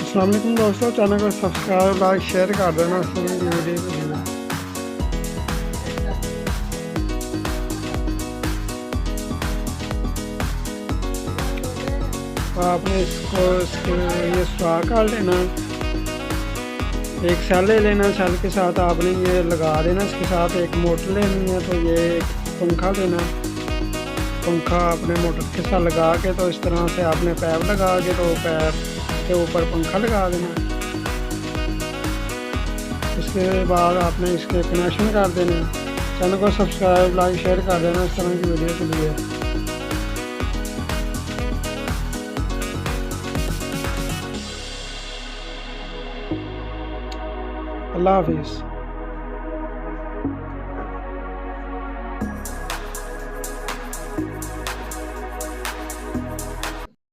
अस्सलाम वालेकुम दोस्तों, चैनल को सब्सक्राइब लाइक शेयर कर देना। इस तरह की वीडियो के लिए तो आपने इसको ये स्टार कर लेना। एक सेल ले लेना, सेल के साथ आपने ये लगा देना। इसके साथ एक मोटर लेनी है, तो ये एक पंखा लेना। पंखा आपने मोटर के साथ लगा के, तो इस तरह से आपने पैप लगा के, तो पैप के ऊपर पंखा लगा देना। उसके बाद आपने इसके कनेक्शन कर देने। चैनल को सब्सक्राइब लाइक शेयर कर देना इस तरह की वीडियो के लिए। अल्लाह हाफिज़।